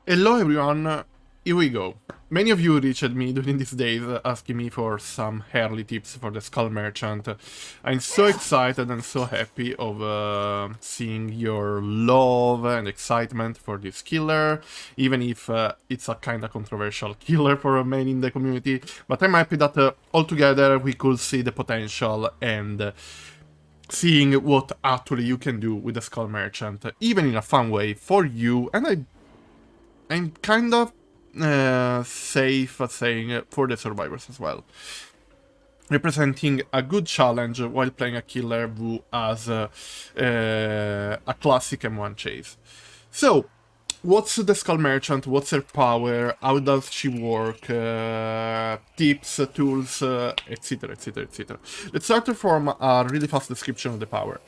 Hello everyone, here we go. Many of you reached me during these days asking me for some early tips for the Skull Merchant. I'm so excited and so happy of seeing your love and excitement for this killer, even if it's a kinda controversial killer for many in the community, but I'm happy that altogether we could see the potential and seeing what actually you can do with the Skull Merchant, even in a fun way for you, and I'm kind of safe saying for the survivors as well. Representing a good challenge while playing a killer who has a classic M1 chase. So, what's the Skull Merchant? What's her power? How does she work? Tips, tools, etc, etc, etc. Let's start from a really fast description of the power.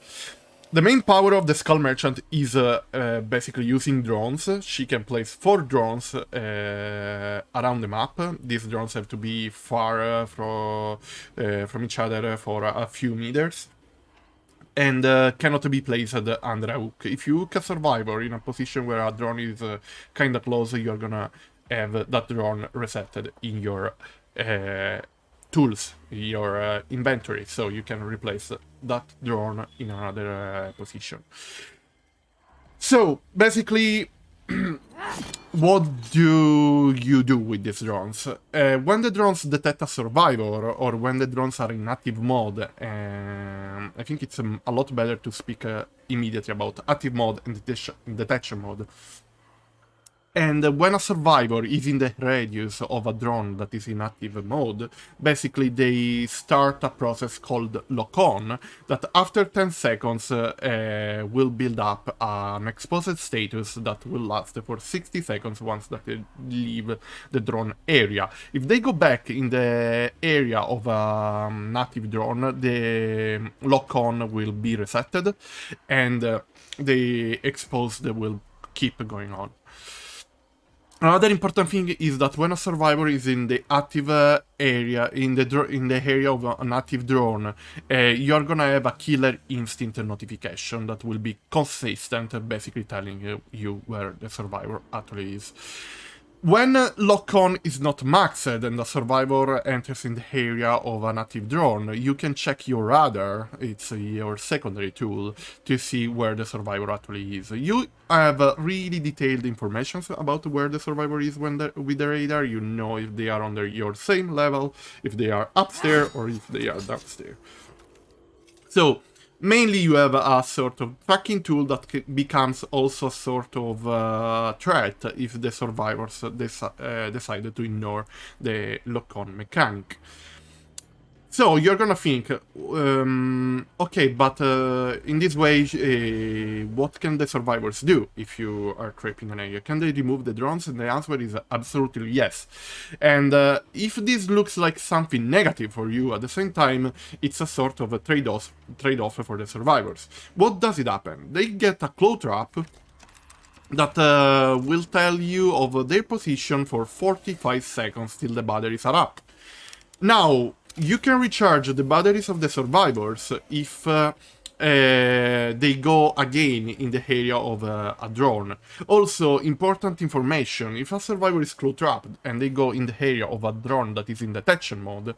The main power of the Skull Merchant is basically using drones. She can place 4 drones around the map. These drones have to be far from each other for a few meters. And cannot be placed under a hook. If you hook a survivor in a position where a drone is kinda close, you're gonna have that drone resetted in your tools, your inventory, so you can replace that drone in another position. So, basically, what do you do with these drones? When the drones detect a survivor, or when the drones are in active mode, I think it's a lot better to speak immediately about active mode and detection mode. And when a survivor is in the radius of a drone that is in active mode, basically they start a process called lock-on, that after 10 seconds will build up an exposed status that will last for 60 seconds once that they leave the drone area. If they go back in the area of an active drone, the lock-on will be resetted, and the exposed will keep going on. Another important thing is that when a survivor is in the active area, in the area of an active drone, you're gonna have a killer instinct notification that will be consistent, basically telling you where the survivor actually is. When lock-on is not maxed and the survivor enters in the area of an active drone, you can check your radar, it's your secondary tool, to see where the survivor actually is. You have really detailed information about where the survivor is with the radar. You know if they are on your same level, if they are upstairs, or if they are downstairs. So, mainly you have a sort of tracking tool that becomes also a sort of threat if the survivors decide to ignore the lock-on mechanic. So you're gonna think, okay, but in this way, what can the survivors do if you are trapping an area? Can they remove the drones? And the answer is absolutely yes. And if this looks like something negative for you, at the same time, it's a sort of a trade-off for the survivors. What does it happen? They get a claw trap that will tell you of their position for 45 seconds till the batteries are up. Now, you can recharge the batteries of the survivors if they go again in the area of a drone. Also, important information, if a survivor is claw trapped and they go in the area of a drone that is in detection mode,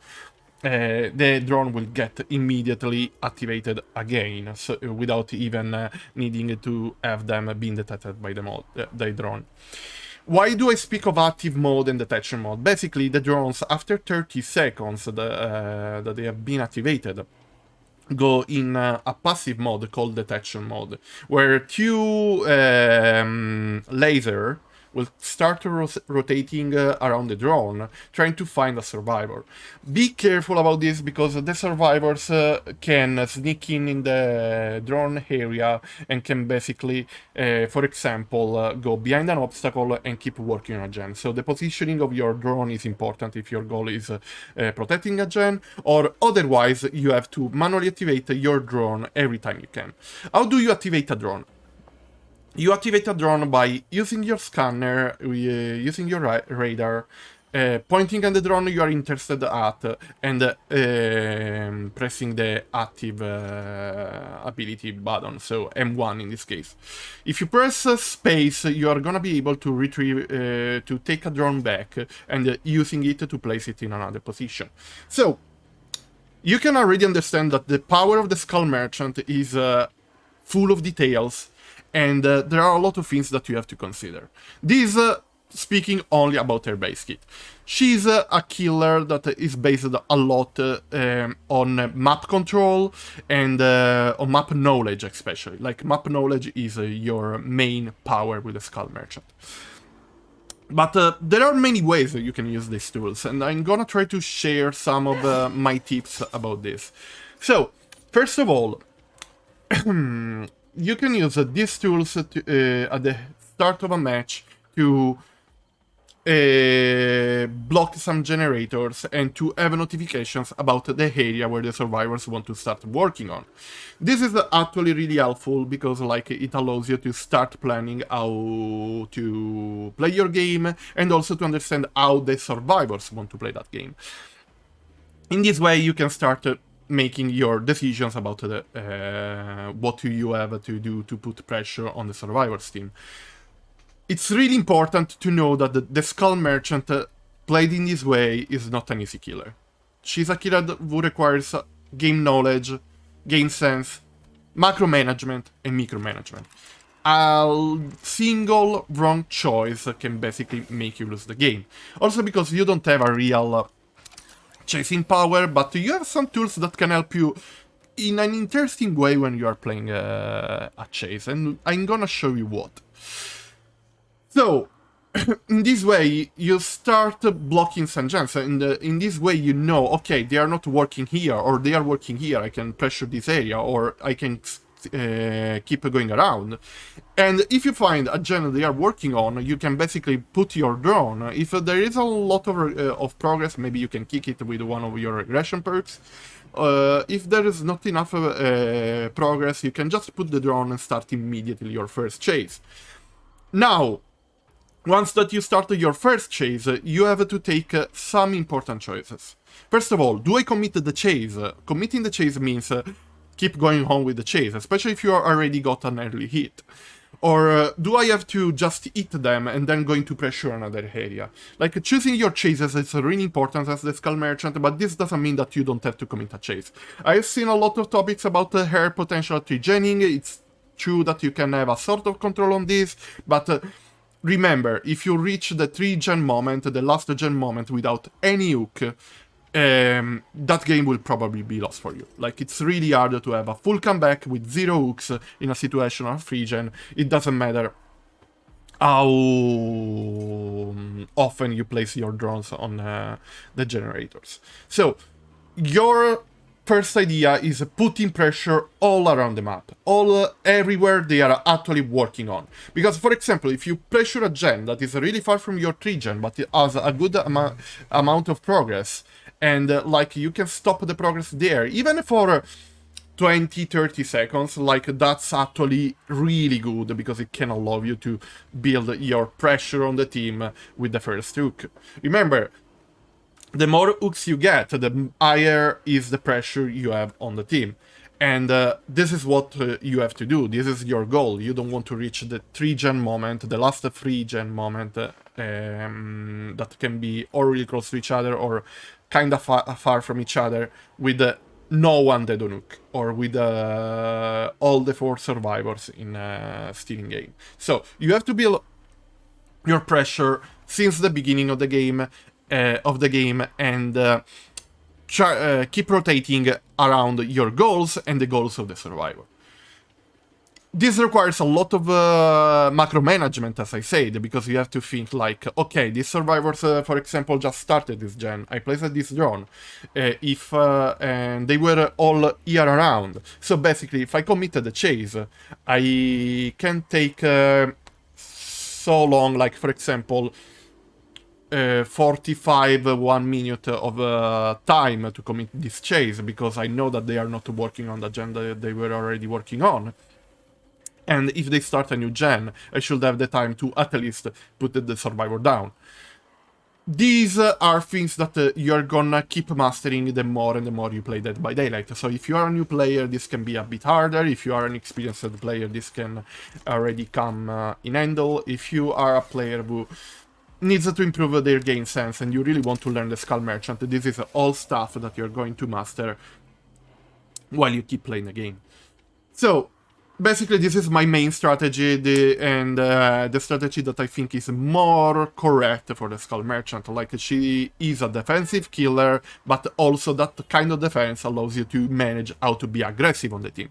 the drone will get immediately activated again, so, without even needing to have them being detected by the drone. Why do I speak of active mode and detection mode? Basically, the drones, after 30 seconds that they have been activated, go in a passive mode called detection mode, where 2 laser will start rotating around the drone, trying to find a survivor. Be careful about this, because the survivors can sneak in the drone area and can basically, for example, go behind an obstacle and keep working on a gen. So the positioning of your drone is important if your goal is protecting a gen, or otherwise you have to manually activate your drone every time you can. How do you activate a drone? You activate a drone by using your scanner, using your radar, pointing at the drone you are interested at, and pressing the active ability button, so M1 in this case. If you press space, you are gonna be able to retrieve, to take a drone back, and using it to place it in another position. So, you can already understand that the power of the Skull Merchant is full of details, and there are a lot of things that you have to consider. This speaking only about her base kit. She's a killer that is based a lot on map control and on map knowledge especially. Like, map knowledge is your main power with the Skull Merchant. But there are many ways that you can use these tools, and I'm gonna try to share some of my tips about this. So, first of all, you can use these tools at the start of a match to block some generators and to have notifications about the area where the survivors want to start working on. This is actually really helpful because, like, it allows you to start planning how to play your game and also to understand how the survivors want to play that game. In this way, you can start making your decisions about what you have to do to put pressure on the survivors team. It's really important to know that the Skull Merchant played in this way is not an easy killer. She's a killer who requires game knowledge, game sense, macro management, and micromanagement. A single wrong choice can basically make you lose the game. Also because you don't have a real chasing power, but you have some tools that can help you in an interesting way when you are playing a chase, and I'm gonna show you what. So, in this way, you start blocking some gens, and in this way you know, okay, they are not working here, or they are working here, I can pressure this area, or I can keep going around. And if you find a gen they are working on, you can basically put your drone. If there is a lot of progress, maybe you can kick it with one of your regression perks. If there is not enough progress, you can just put the drone and start immediately your first chase. Now, once that you start your first chase, you have to take some important choices. First of all, do I commit the chase? Committing the chase means keep going on with the chase, especially if you already got an early hit. Or do I have to just hit them and then going to pressure another area? Like, choosing your chases is really important as the Skull Merchant, but this doesn't mean that you don't have to commit a chase. I've seen a lot of topics about her potential trigening. It's true that you can have a sort of control on this, but remember, if you reach the 3-gen moment, the last gen moment, without any hook, that game will probably be lost for you. Like, it's really hard to have a full comeback with 0 hooks in a situation of 3-gen. It doesn't matter how often you place your drones on the generators. So, your first idea is putting pressure all around the map, everywhere they are actually working on. Because, for example, if you pressure a gen that is really far from your 3-gen, but it has a good amount of progress, and like, you can stop the progress there, even for 20-30 seconds, like, that's actually really good, because it can allow you to build your pressure on the team with the first hook. Remember, the more hooks you get, the higher is the pressure you have on the team. And this is what you have to do. This is your goal. You don't want to reach the 3-gen moment, the last 3-gen moment, that can be or really close to each other or kind of far from each other, with no one dead on hook, or with all the 4 survivors in stealing game. So you have to build your pressure since the beginning of the game, and keep rotating around your goals and the goals of the survivor. This requires a lot of macro management, as I said, because you have to think like, okay, these survivors, for example, just started this gen. I placed this drone. And they were all here around. So basically, if I committed the chase, I can take so long, like, for example, 45 1 minute of time to commit this chase, because I know that they are not working on the gen that they were already working on. And if they start a new gen, I should have the time to at least put the survivor down. these are things that you're gonna keep mastering the more and the more you play Dead by Daylight. So if you are a new player, this can be a bit harder. If you are an experienced player, this can already come in handle. If you are a player who needs to improve their game sense and you really want to learn the Skull Merchant, this is all stuff that you're going to master while you keep playing the game. So, basically, this is my main strategy, the strategy that I think is more correct for the Skull Merchant. Like, she is a defensive killer, but also that kind of defense allows you to manage how to be aggressive on the team.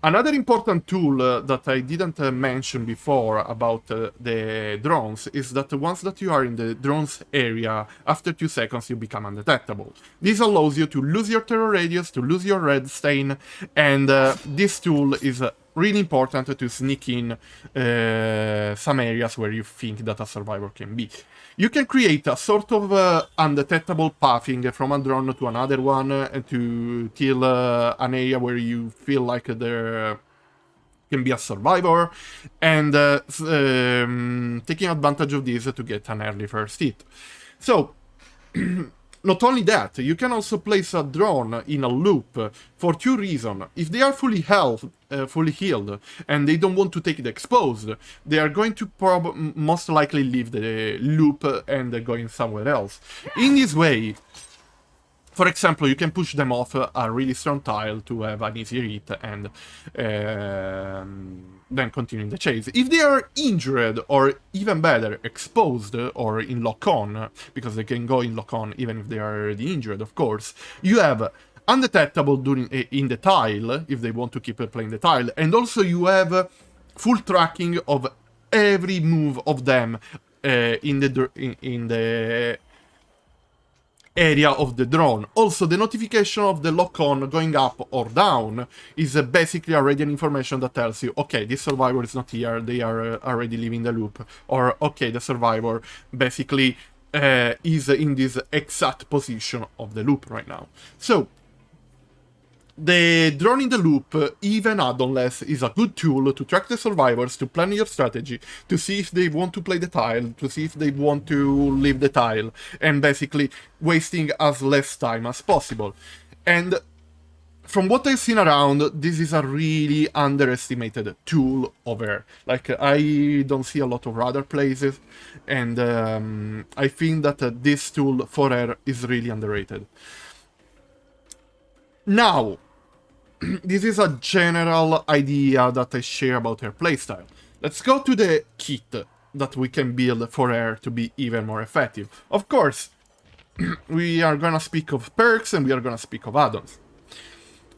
Another important tool that I didn't mention before about the drones is that once that you are in the drones area, after 2 seconds you become undetectable. This allows you to lose your terror radius, to lose your red stain, and this tool is really important to sneak in some areas where you think that a survivor can be. You can create a sort of undetectable pathing from a drone to another one till an area where you feel like there can be a survivor, and taking advantage of this to get an early first hit. So, not only that, you can also place a drone in a loop for 2 reasons. If they are fully healed, and they don't want to take it exposed, they are going to most likely leave the loop and going somewhere else. In this way, for example, you can push them off a really strong tile to have an easier hit and then continue the chase. If they are injured, or even better, exposed or in lock-on, because they can go in lock-on even if they are already injured, of course, you have undetectable in the tile, if they want to keep playing the tile, and also you have full tracking of every move of them in the area of the drone. Also, the notification of the lock-on going up or down is basically already an information that tells you, okay, this survivor is not here, they are already leaving the loop, or okay, the survivor basically is in this exact position of the loop right now. So, the drone in the loop, even addonless, is a good tool to track the survivors, to plan your strategy, to see if they want to play the tile, to see if they want to leave the tile, and basically wasting as less time as possible. And from what I've seen around, this is a really underestimated tool over. Like, I don't see a lot of other places, and I think that this tool for her is really underrated. Now, this is a general idea that I share about her playstyle. Let's go to the kit that we can build for her to be even more effective. Of course, we are gonna speak of perks and we are gonna speak of add-ons.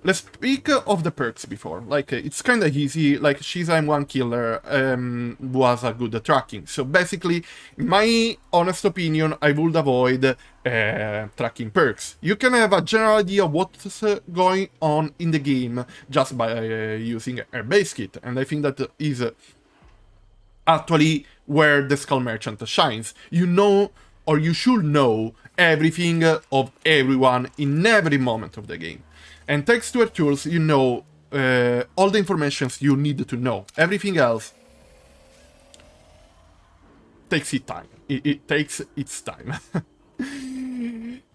Let's speak of the perks before. Like, it's kinda easy. Like, she's a M1 killer who has a good tracking. So basically, in my honest opinion, I would avoid tracking perks. You can have a general idea of what's going on in the game just by using her base kit. And I think that is actually where the Skull Merchant shines. You know, or you should know, everything of everyone in every moment of the game. And thanks to her tools, you know all the information you need to know. Everything else takes its time. It takes its time.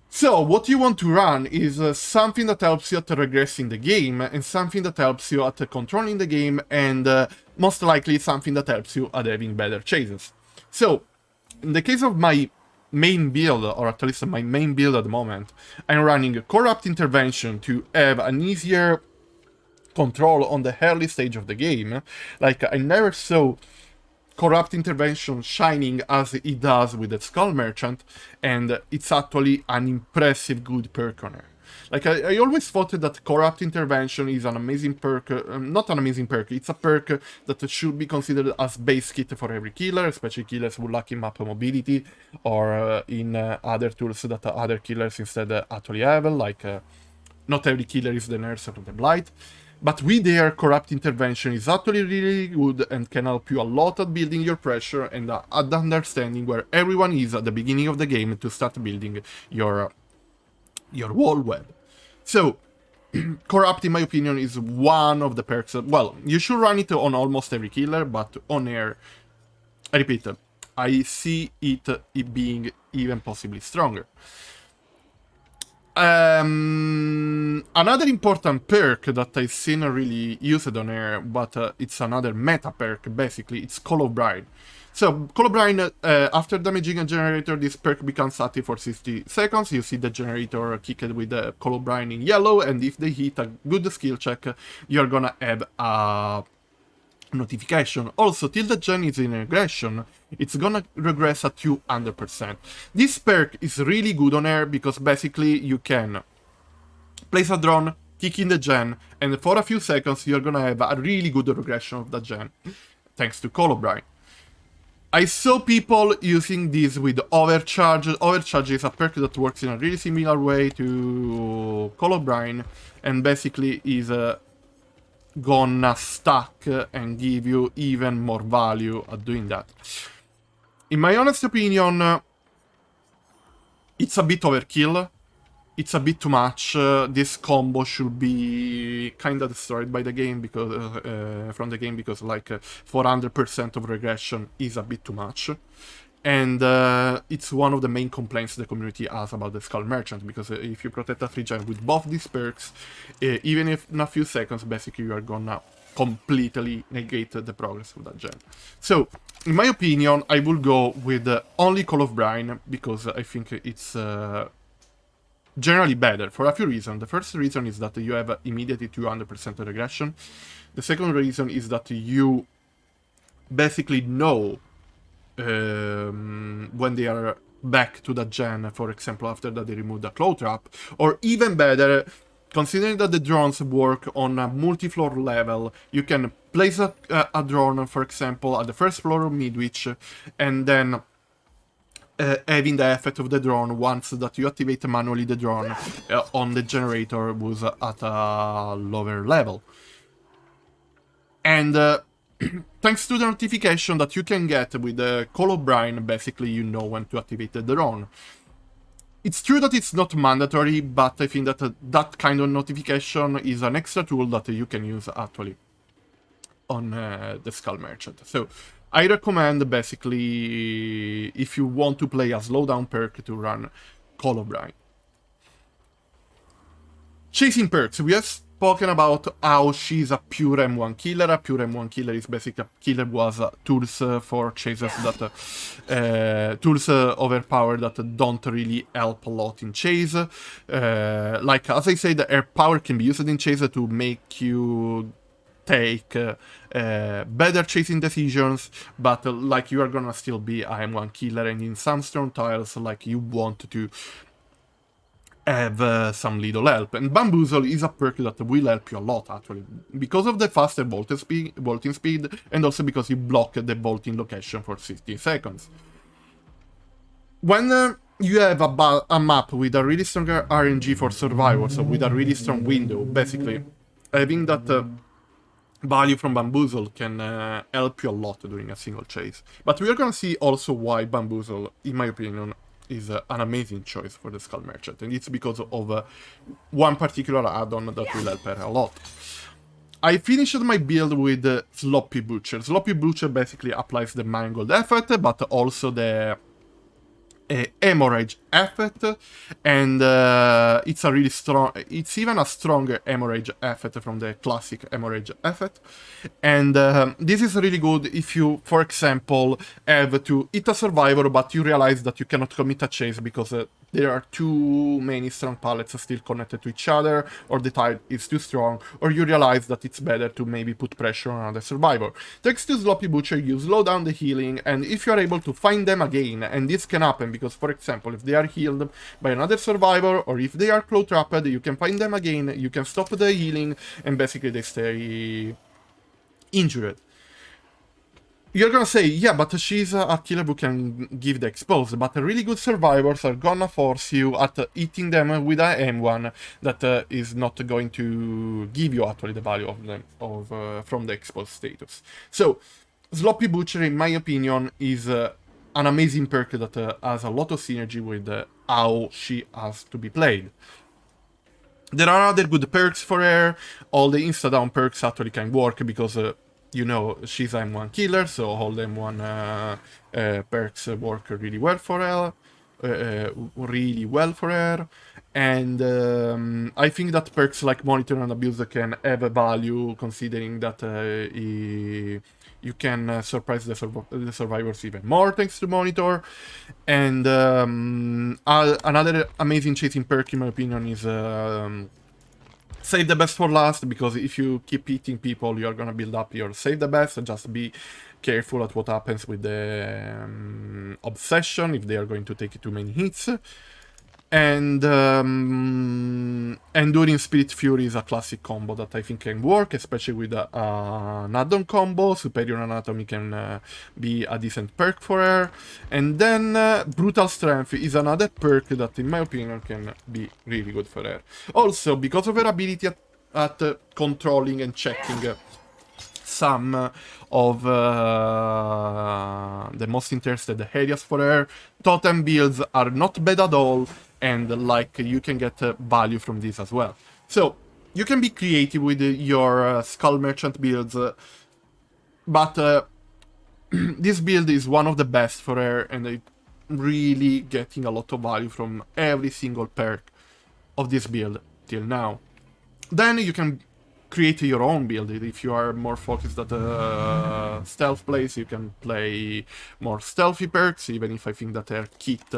So, what you want to run is something that helps you at regressing the game, and something that helps you at controlling the game, and most likely something that helps you at having better chases. So, in the case of my main build, or at least my main build at the moment, I'm running Corrupt Intervention to have an easier control on the early stage of the game. Like, I never saw Corrupt Intervention shining as it does with the Skull Merchant, and it's actually an impressive good perk on her. Like, I always thought that Corrupt Intervention is an amazing perk, not an amazing perk, it's a perk that should be considered as base kit for every killer, especially killers who lack in map mobility, or in other tools that other killers instead actually have, like not every killer is the Nurse or the Blight. But with their Corrupt Intervention is actually really good and can help you a lot at building your pressure and at understanding where everyone is at the beginning of the game to start building your wall web. So, Corrupt, in my opinion, is one of the perks. Well, you should run it on almost every killer, but on air, I repeat, I see it being even possibly stronger. Another important perk that I've seen really used on air, but it's another meta perk, basically, it's Call of Brine. So, Call of Brine, after damaging a generator, this perk becomes active for 60 seconds. You see the generator kicked with the Call of Brine in yellow, and if they hit a good skill check, you're gonna have a notification. Also, till the gen is in regression, it's gonna regress at 200%. This perk is really good on air because basically you can place a drone, kick in the gen, and for a few seconds you're gonna have a really good regression of the gen, thanks to Call of Brine. I saw people using this with Overcharge. Overcharge is a perk that works in a really similar way to Call of Brine, and basically is gonna stack and give you even more value at doing that. In my honest opinion, it's a bit overkill. It's a bit too much. This combo should be kind of destroyed by the game because from the game because like 400% of regression is a bit too much. And it's one of the main complaints the community has about the Skull Merchant, because if you protect a free gen with both these perks, even if in a few seconds, basically you are gonna completely negate the progress of that gen. So, in my opinion, I will go with only Call of Brine, because I think it's generally better for a few reasons. The first reason is that you have immediately 200% regression. The second reason is that you basically know when they are back to the gen, for example, after that they remove the claw trap, or even better, considering that the drones work on a multi-floor level, you can place a drone, for example, at the first floor of Midwich, and then having the effect of the drone once that you activate manually the drone on the generator was at a lower level. And thanks to the notification that you can get with the Call of Brine, basically you know when to activate the drone. It's true that it's not mandatory, but I think that that kind of notification is an extra tool that you can use actually on the Skull Merchant. So I recommend basically, if you want to play a slowdown perk, to run Call of Brine. Chasing perks. We have spoken about how she's a pure M1 killer. A pure M1 killer is basically a killer who has tools for chases that tools overpowered that don't really help a lot in chase. Like as I said, her power can be used in chase to make you take better chasing decisions, but like you are gonna still be a M1 killer, and in some strong tiles like you want to have some little help. And Bamboozle is a perk that will help you a lot, actually, because of the faster vaulting speed, and also because you block the vaulting location for 16 seconds. When you have a map with a really strong RNG for survivors, so with a really strong window, basically, having that value from Bamboozle can help you a lot during a single chase. But we are gonna see also why Bamboozle, in my opinion, is an amazing choice for the Skull Merchant, and it's because of one particular add-on that will help her a lot. I finished my build with Sloppy Butcher. Sloppy Butcher basically applies the Mangled effect, but also the Hemorrhage effect, and it's a really strong, it's even a stronger Hemorrhage effect from the classic Hemorrhage effect. And this is really good if you, for example, have to hit a survivor but you realize that you cannot commit a chase because there are too many strong pallets still connected to each other, or the tide is too strong, or you realize that it's better to maybe put pressure on another survivor. Thanks to Sloppy Butcher, you slow down the healing, and if you are able to find them again, and this can happen because, for example, if they are healed by another survivor, or if they are claw trapped, you can find them again, you can stop the healing, and basically they stay injured. You're gonna say, yeah, but she's a killer who can give the expose, but really good survivors are gonna force you at hitting them with a M1 that is not going to give you actually the value of them from the expose status. So, Sloppy Butcher, in my opinion, is an amazing perk that has a lot of synergy with how she has to be played. There are other good perks for her. All the insta-down perks actually can work because you know, she's M1 killer, so all the M1 perks work really well for her. And I think that perks like Monitor and Abuse can have a value, considering that you can surprise the survivors even more thanks to Monitor. And another amazing chasing perk, in my opinion, is save the best for last, because if you keep eating people, you're gonna build up your save the best. Just be careful at what happens with the obsession, if they are going to take too many hits. And Enduring Spirit Fury is a classic combo that I think can work, especially with an add-on combo. Superior Anatomy can be a decent perk for her. And then Brutal Strength is another perk that, in my opinion, can be really good for her. Also, because of her ability at controlling and checking some of the most interested areas for her, totem builds are not bad at all, and like you can get value from this as well. So you can be creative with your Skull Merchant builds, but this build is one of the best for her, and I'm really getting a lot of value from every single perk of this build till now. Then you can create your own build. If you are more focused at stealth plays, you can play more stealthy perks, even if I think that her kit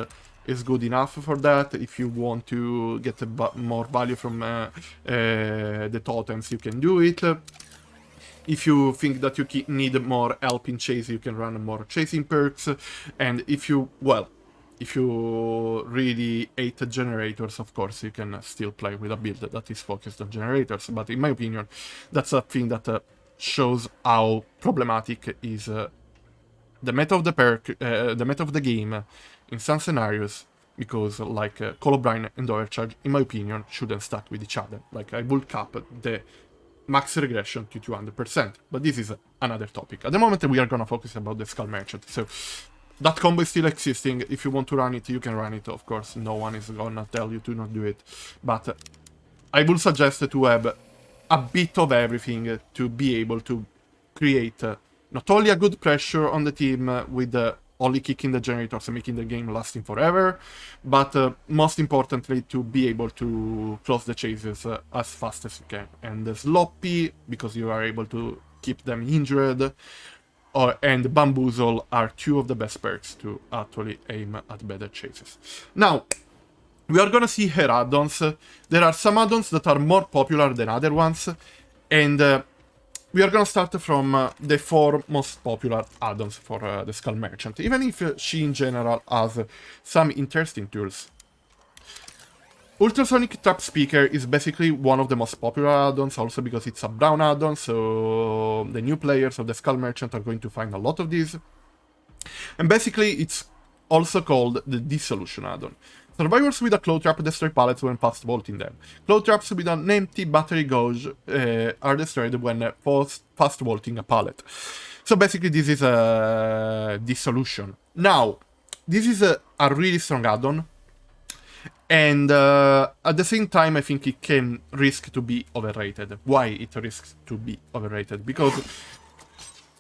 is good enough for that. If you want to get more value from the totems, you can do it. If you think that you need more help in chase, you can run more chasing perks. And if you really hate generators, of course, you can still play with a build that is focused on generators. But in my opinion, that's a thing that shows how problematic is the meta of the perk, the meta of the game in some scenarios, because like Call of Brine and Overcharge, in my opinion, shouldn't stack with each other. Like, I will cap the max regression to 200%, but this is another topic. At the moment, we are gonna focus about the Skull Merchant, so that combo is still existing. If you want to run it, you can run it, of course. No one is gonna tell you to not do it. But I would suggest to have a bit of everything to be able to create not only a good pressure on the team with only kicking the generators and making the game lasting forever, but most importantly, to be able to close the chases as fast as you can. And Sloppy, because you are able to keep them injured, and Bamboozle are two of the best perks to actually aim at better chases. Now, we are gonna see her add-ons. There are some add-ons that are more popular than other ones, and we are gonna start from the 4 most popular add-ons for the Skull Merchant, even if she in general has some interesting tools. Ultrasonic Trap Speaker is basically one of the most popular add-ons, also because it's a brown add-on, so the new players of the Skull Merchant are going to find a lot of these. And basically, it's also called the Dissolution add-on. Survivors with a Claw Trap destroy pallets when fast vaulting them. Claw Traps with an empty battery gauge are destroyed when fast vaulting a pallet. So basically, this is a Dissolution. Now, this is a really strong add-on, and at the same time, I think it can risk to be overrated. Why it risks to be overrated? Because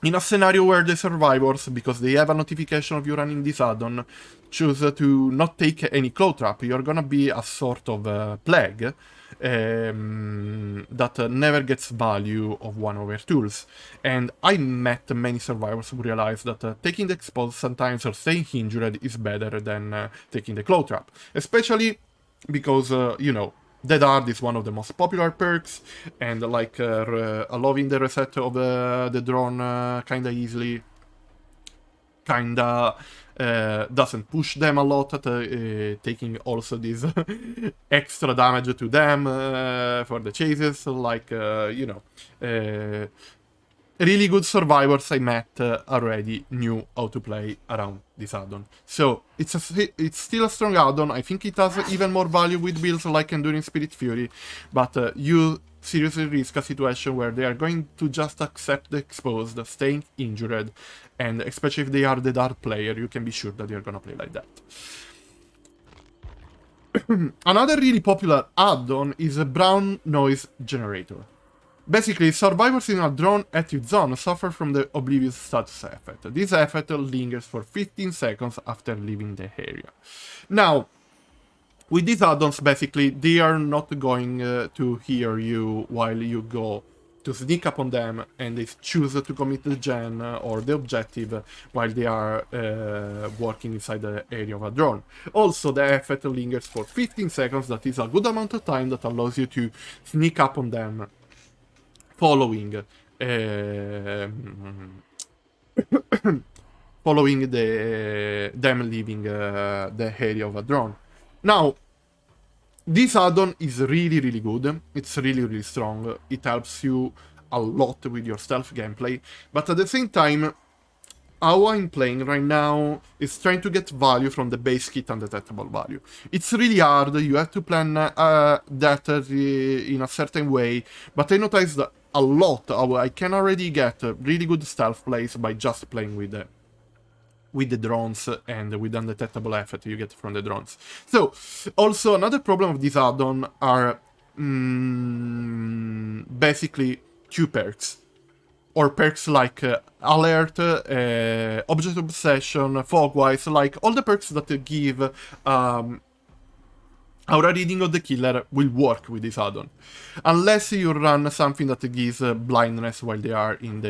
in a scenario where the survivors, because they have a notification of you running this add-on, choose to not take any Claw Trap, you're gonna be a sort of plague that never gets value of one of their tools. And I met many survivors who realized that taking the expose sometimes or staying injured is better than taking the Claw Trap. Especially because, you know, Dead Hard is one of the most popular perks, and like allowing the reset of the drone kinda easily, kinda doesn't push them a lot, taking also this extra damage to them for the chases, like, you know, really good survivors I met already knew how to play around this add-on. So it's still a strong add-on. I think it has even more value with builds like Enduring Spirit Fury, but you seriously risk a situation where they are going to just accept the exposed, staying injured, and especially if they are the dark player, you can be sure that they're gonna play like that. Another really popular add-on is a Brown Noise Generator. Basically, survivors in a drone active zone suffer from the Oblivious status effect. This effect lingers for 15 seconds after leaving the area. Now, with these add-ons, basically, they are not going to hear you while you go to sneak up on them and they choose to commit the gen or the objective while they are working inside the area of a drone. Also, the effect lingers for 15 seconds, that is a good amount of time that allows you to sneak up on them following following them leaving the area of a drone. Now, this add-on is really, really good. It's really, really strong. It helps you a lot with your stealth gameplay. But at the same time, how I'm playing right now is trying to get value from the base kit undetectable value. It's really hard. You have to plan that in a certain way. But I noticed a lot how I can already get really good stealth plays by just playing with the drones and with the undetectable effect you get from the drones. So, also another problem of this add-on are basically two perks. Or perks like Alert, Object Obsession, Fogwise, like all the perks that give Aura Reading of the Killer will work with this add-on. Unless you run something that gives blindness while they are in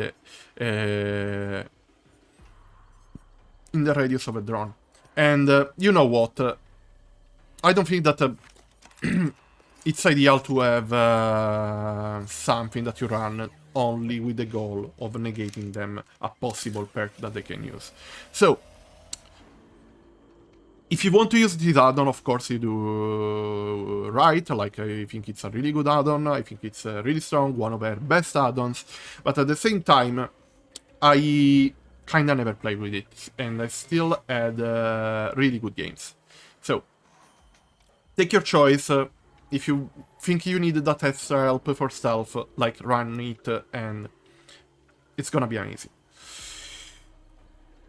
the radius of a drone. And you know what? I don't think that it's ideal to have something that you run only with the goal of negating them a possible perk that they can use. So, if you want to use this add-on, of course you do right, like I think it's a really good add-on, I think it's really strong, one of their best add-ons, but at the same time, I kinda never played with it, and I still had really good games. So, take your choice. If you think you need that extra help for stealth, like run it, and it's gonna be amazing.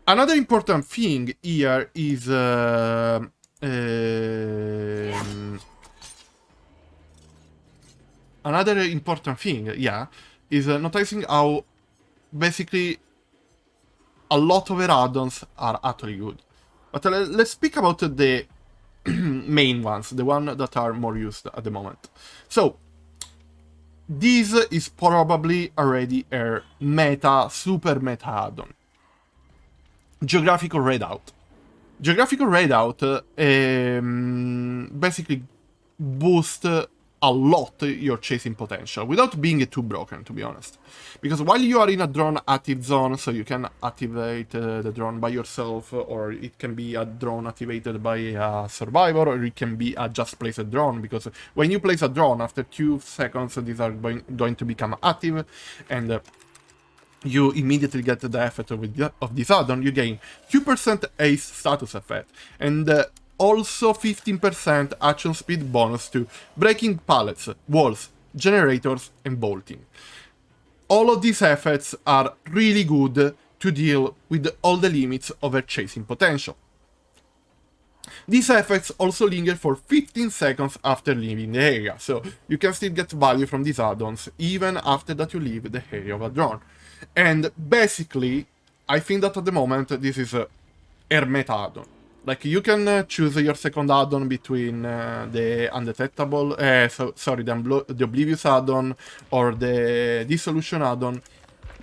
Another important thing here is noticing how basically a lot of their add-ons are actually good. But let's speak about the main ones, the ones that are more used at the moment. So, this is probably already a super meta add-on. Geographical Readout. Geographical Readout basically boosts a lot your chasing potential, without being too broken, to be honest. Because while you are in a drone active zone, so you can activate the drone by yourself, or it can be a drone activated by a survivor, or it can be a just placed drone, because when you place a drone, after 2 seconds, these are going to become active, and you immediately get the effect of this add-on. You gain 2% Ace status effect, and also 15% action speed bonus to breaking pallets, walls, generators, and bolting. All of these effects are really good to deal with all the limits of their chasing potential. These effects also linger for 15 seconds after leaving the area, so you can still get value from these add-ons even after that you leave the area of a drone. And basically, I think that at the moment this is a meta add-on. Like, you can choose your second add-on between the undetectable, the Oblivious add-on or the Dissolution add-on,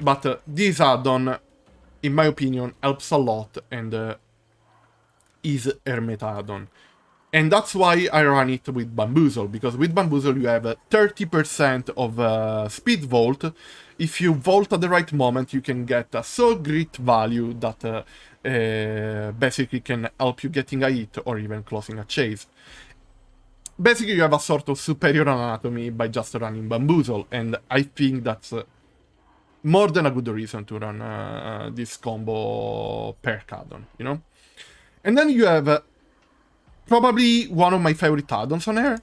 but this add-on, in my opinion, helps a lot and is a meta add-on. And that's why I run it with Bamboozle, because with Bamboozle you have 30% of speed vault. If you vault at the right moment, you can get a so great value that basically can help you getting a hit or even closing a chase. Basically, you have a sort of superior anatomy by just running Bamboozle, and I think that's more than a good reason to run this combo perk add-on, you know? And then you have probably one of my favorite add-ons on here,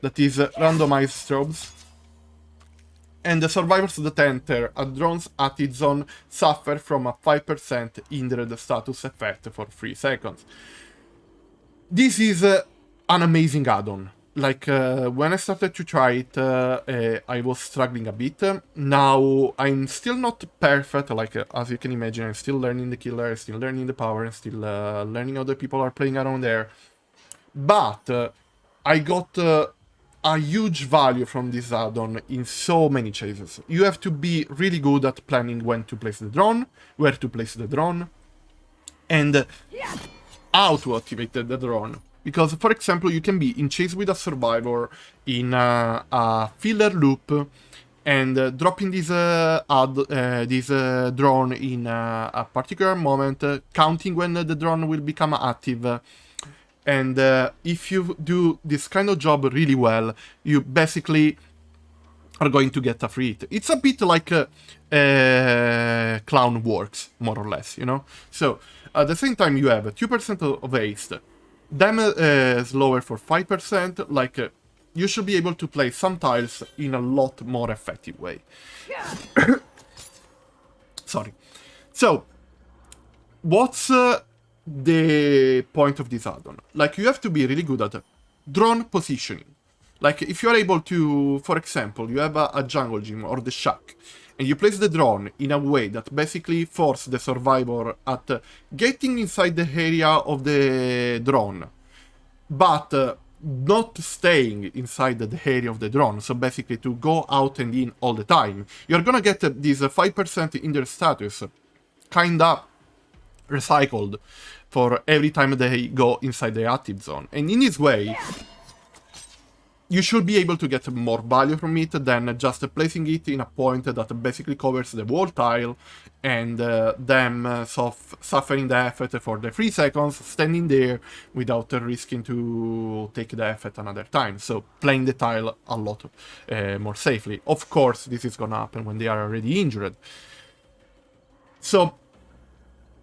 that is Randomized Strobes. And the survivors that enter a drone's active zone suffer from a 5% hindered status effect for 3 seconds. This is an amazing add-on. like when I started to try it, I was struggling a bit. Now I'm still not perfect, like as you can imagine, I'm still learning the killer, still learning the power, and still learning how the people are playing around there. But I got a huge value from this add-on in so many chases. You have to be really good at planning when to place the drone, where to place the drone, and how to activate the drone. Because, for example, you can be in chase with a survivor in a filler loop and dropping this drone in a particular moment, counting when the drone will become active. And if you do this kind of job really well, you basically are going to get a free hit. It's a bit like Clown works, more or less, you know? So, at the same time, you have 2% of haste, damage lower for 5%, like, you should be able to play some tiles in a lot more effective way. Sorry. So, what's the point of this add-on? Like, you have to be really good at drone positioning. Like, if you are able to, for example, you have a jungle gym or the shack, and you place the drone in a way that basically forces the survivor at getting inside the area of the drone, but not staying inside the area of the drone, so basically to go out and in all the time, you're gonna get this 5% in their status, kinda recycled for every time they go inside the active zone. And in this way, you should be able to get more value from it than just placing it in a point that basically covers the wall tile and them suffering the effort for the 3 seconds, standing there without risking to take the effort another time. So playing the tile a lot more safely. Of course, this is gonna happen when they are already injured. So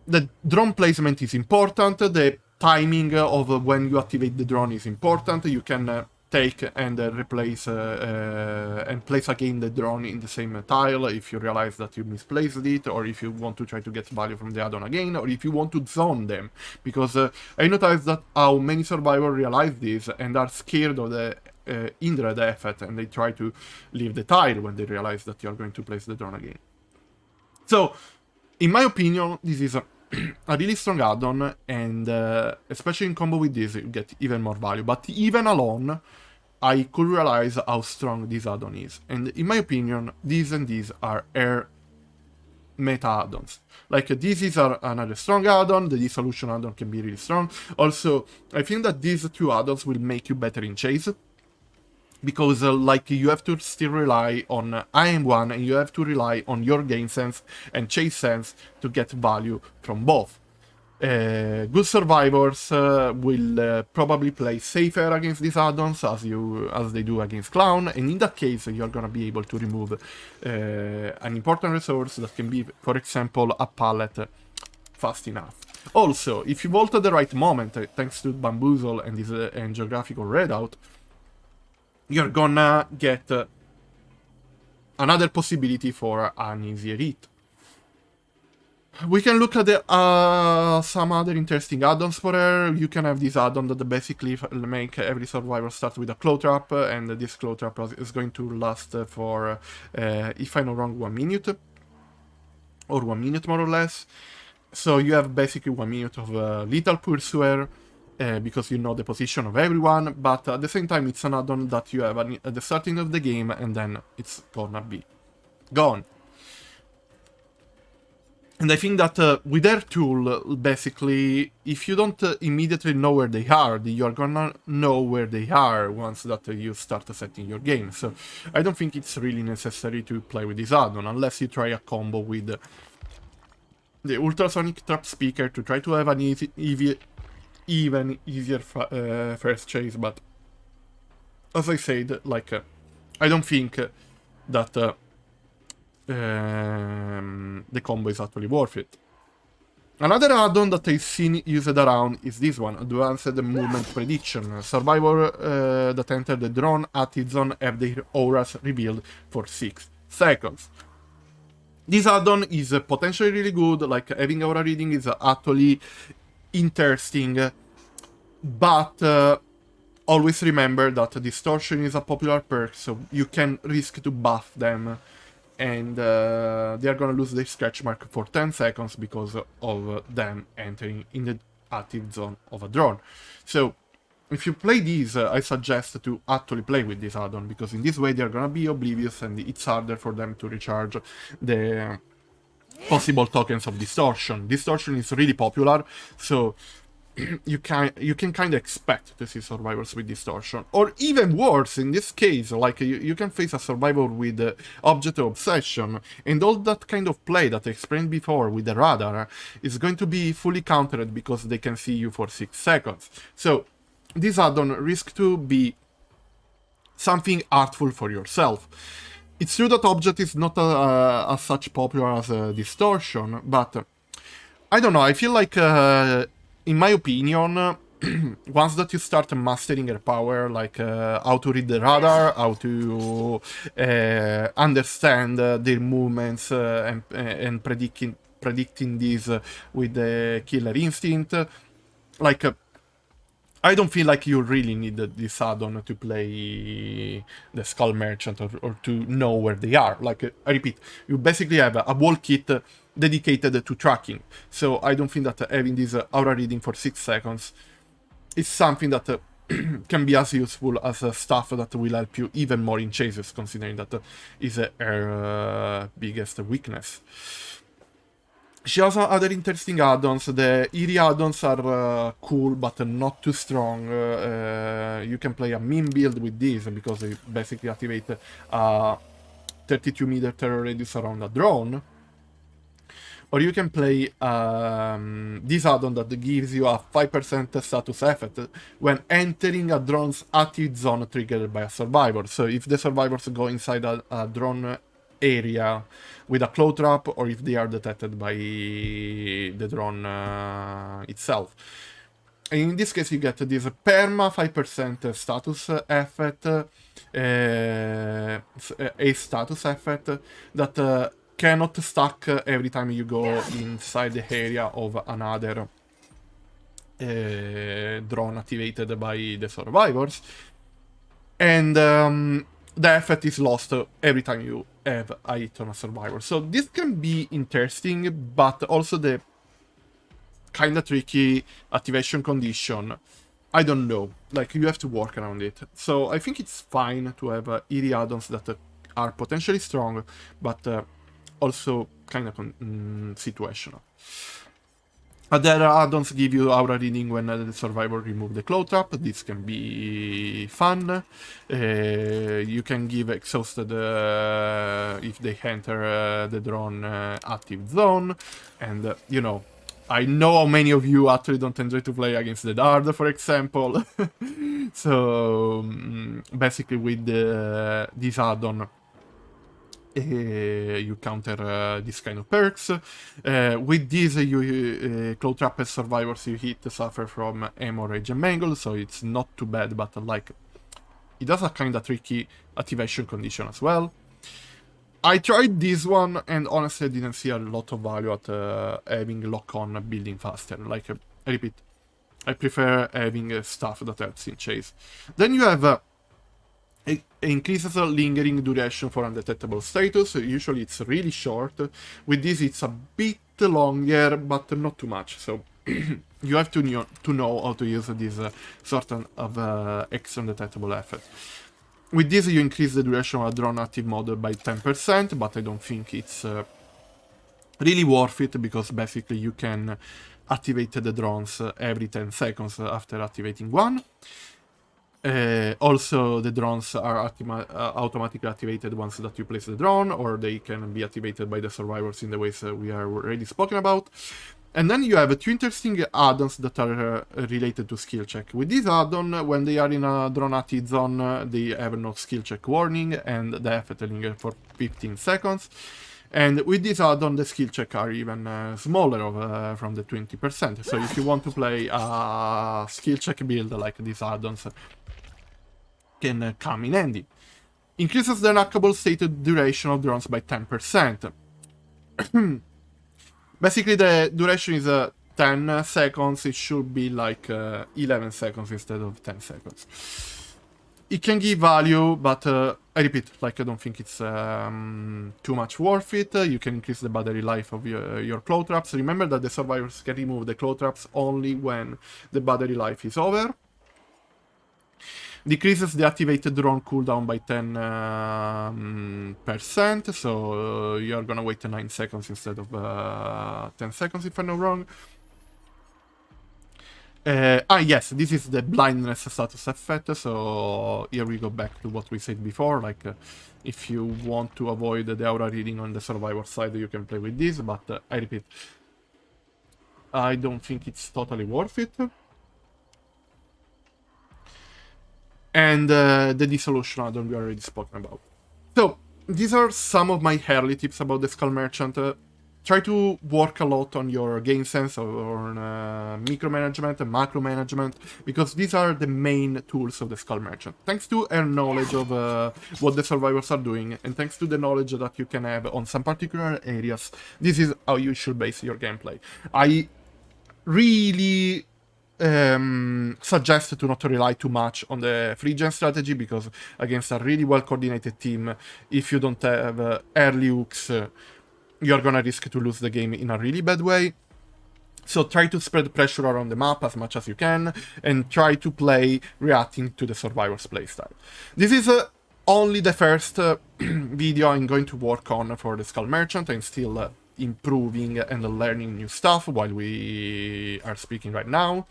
the drone placement is important, the timing of when you activate the drone is important. You can take and replace and place again the drone in the same tile if you realize that you misplaced it, or if you want to try to get value from the add-on again, or if you want to zone them. Because I noticed that how many survivors realize this and are scared of the indirect effect, and they try to leave the tile when they realize that you're going to place the drone again. So, in my opinion, this is a really strong add-on, and especially in combo with this, you get even more value. But even alone, I could realize how strong this add-on is. And in my opinion, these and these are air meta add-ons. Like, this is another strong add-on, the dissolution add-on can be really strong. Also, I think that these two add-ons will make you better in chase, because like, you have to still rely on IM1, and you have to rely on your game sense and chase sense to get value from both. Good survivors will probably play safer against these add-ons as they do against Clown, and in that case you're gonna be able to remove an important resource that can be, for example, a pallet fast enough. Also, if you vault at the right moment, thanks to Bamboozle and this and Geographical Readout, you're gonna get another possibility for an easier hit. We can look at some other interesting add-ons for her. You can have this add-on that basically make every survivor start with a claw trap, and this claw trap is going to last for, if I'm not wrong, 1 minute. Or 1 minute more or less. So you have basically 1 minute of lethal pursuer, because you know the position of everyone, but at the same time it's an add-on that you have at the starting of the game, and then it's gonna be gone. And I think that with their tool, basically, if you don't immediately know where they are, you're gonna know where they are once that you start setting your game. So I don't think it's really necessary to play with this add-on, unless you try a combo with the ultrasonic trap speaker to try to have an even easier first chase. But as I said, like, I don't think that the combo is actually worth it. Another add-on that I've seen used around is this one, Advanced Movement Prediction. Survivor that enter the drone active zone have their auras revealed for 6 seconds. This add-on is potentially really good, like, having aura reading is actually interesting, but always remember that Distortion is a popular perk, so you can risk to buff them, and they are gonna lose their scratch mark for 10 seconds because of them entering in the active zone of a drone. So if you play these, I suggest to actually play with this add-on, because in this way they are gonna be oblivious and it's harder for them to recharge the possible tokens of Distortion. Distortion is really popular, so you can kind of expect to see survivors with Distortion, or even worse in this case, like you can face a survivor with Object of Obsession, and all that kind of play that I explained before with the radar is going to be fully countered because they can see you for 6 seconds. So this add-on risks to be something artful for yourself. It's true that Object is not as such popular as Distortion, but I don't know, I feel like, in my opinion, once that you start mastering your power, like how to read the radar, how to understand their movements and predicting these with the killer instinct, like I don't feel like you really need this add-on to play the Skull Merchant or to know where they are. Like, I repeat, you basically have a whole kit dedicated to tracking. So I don't think that having this aura reading for 6 seconds is something that can be as useful as stuff that will help you even more in chases, considering that is her biggest weakness. She has other interesting add-ons. The Eerie add-ons are cool, but not too strong. You can play a meme build with these, because they basically activate a 32-meter terror radius around a drone. Or you can play this add-on that gives you a 5% status effect when entering a drone's active zone triggered by a survivor. So if the survivors go inside a drone area with a claw trap, or if they are detected by the drone itself. And in this case you get this perma 5% status effect, a status effect that cannot stack every time you go inside the area of another drone activated by the survivors. And the effect is lost every time you have a hit on a survivor. So this can be interesting, but also the kinda tricky activation condition, I don't know. Like, you have to work around it. So I think it's fine to have eerie add-ons that are potentially strong, but also kind of situational. Other add-ons give you aura reading when the survivor remove the claw trap. This can be fun. You can give exhausted if they enter the drone active zone. And, you know, I know how many of you actually don't enjoy to play against the Dard, for example. So, basically with this add-on, you counter this kind of perks. With this, claw trap survivors you hit suffer from hemorrhage and mangle, so it's not too bad, but like it has a kind of tricky activation condition as well. I tried this one, and honestly I didn't see a lot of value at having lock-on building faster. Like, I repeat, I prefer having stuff that helps in chase. Then you have it increases the lingering duration for undetectable status. Usually it's really short. With this it's a bit longer, but not too much. So you have to know how to use this sort of extra undetectable effect. With this you increase the duration of a drone active mode by 10%, but I don't think it's really worth it, because basically you can activate the drones every 10 seconds after activating one. Also, the drones are automatically activated once that you place the drone, or they can be activated by the survivors in the ways we are already spoken about. And then you have two interesting add-ons that are related to skill check. With this add-on, when they are in a drone active zone, they have no skill check warning, and the effect linger for 15 seconds. And with this add-on, the skill check are even smaller from the 20%. So if you want to play a skill check build like these add-ons, can come in handy. Increases the knackable stated duration of drones by 10%. Basically, the duration is 10 seconds, it should be like 11 seconds instead of 10 seconds. It can give value, but I repeat, like I don't think it's too much worth it. You can increase the battery life of your claw traps. Remember that the survivors can remove the claw traps only when the battery life is over. Decreases the activated drone cooldown by 10%, so you're gonna wait 9 seconds instead of 10 seconds if I'm not wrong. Yes, this is the blindness status effect, so here we go back to what we said before, like if you want to avoid the aura reading on the survivor side, you can play with this, but I repeat, I don't think it's totally worth it. And the dissolution add-on we already spoken about. So, these are some of my early tips about the Skull Merchant. Try to work a lot on your game sense or on micromanagement and macro management, because these are the main tools of the Skull Merchant. Thanks to her knowledge of what the survivors are doing, and thanks to the knowledge that you can have on some particular areas, this is how you should base your gameplay. I really suggest to not rely too much on the free gen strategy, because against a really well coordinated team, if you don't have early hooks, you're gonna risk to lose the game in a really bad way. So try to spread pressure around the map as much as you can, and try to play reacting to the survivor's playstyle. This is only the first video I'm going to work on for the Skull Merchant. I'm still improving and learning new stuff while we are speaking right now,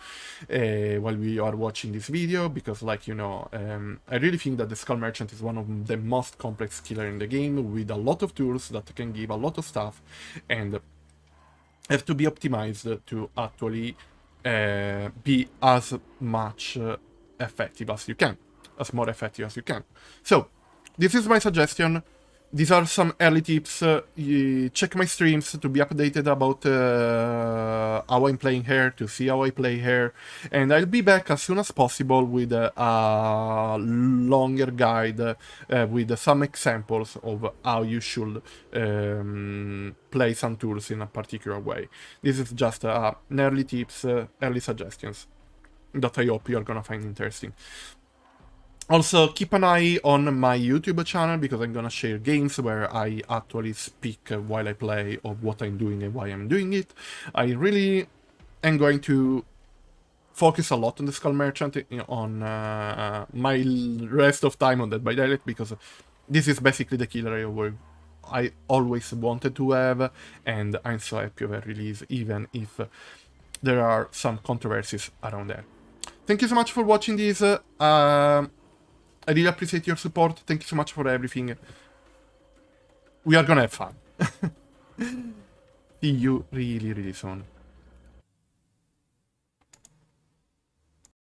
while we are watching this video, because like you know, I really think that the Skull Merchant is one of the most complex killer in the game, with a lot of tools that can give a lot of stuff, and have to be optimized to actually be as much effective as you can, as more effective as you can. So this is my suggestion. These are some early tips. Check my streams to be updated about how I'm playing here, to see how I play here. And I'll be back as soon as possible with a longer guide with some examples of how you should play some tools in a particular way. This is just early tips, early suggestions that I hope you're gonna find interesting. Also, keep an eye on my YouTube channel, because I'm gonna share games where I actually speak while I play of what I'm doing and why I'm doing it. I really am going to focus a lot on the Skull Merchant on my rest of time on Dead by Daylight, because this is basically the killer I always wanted to have, and I'm so happy with release, even if there are some controversies around there. Thank you so much for watching this. I really appreciate your support. Thank you so much for everything. We are gonna have fun. See you really, really soon.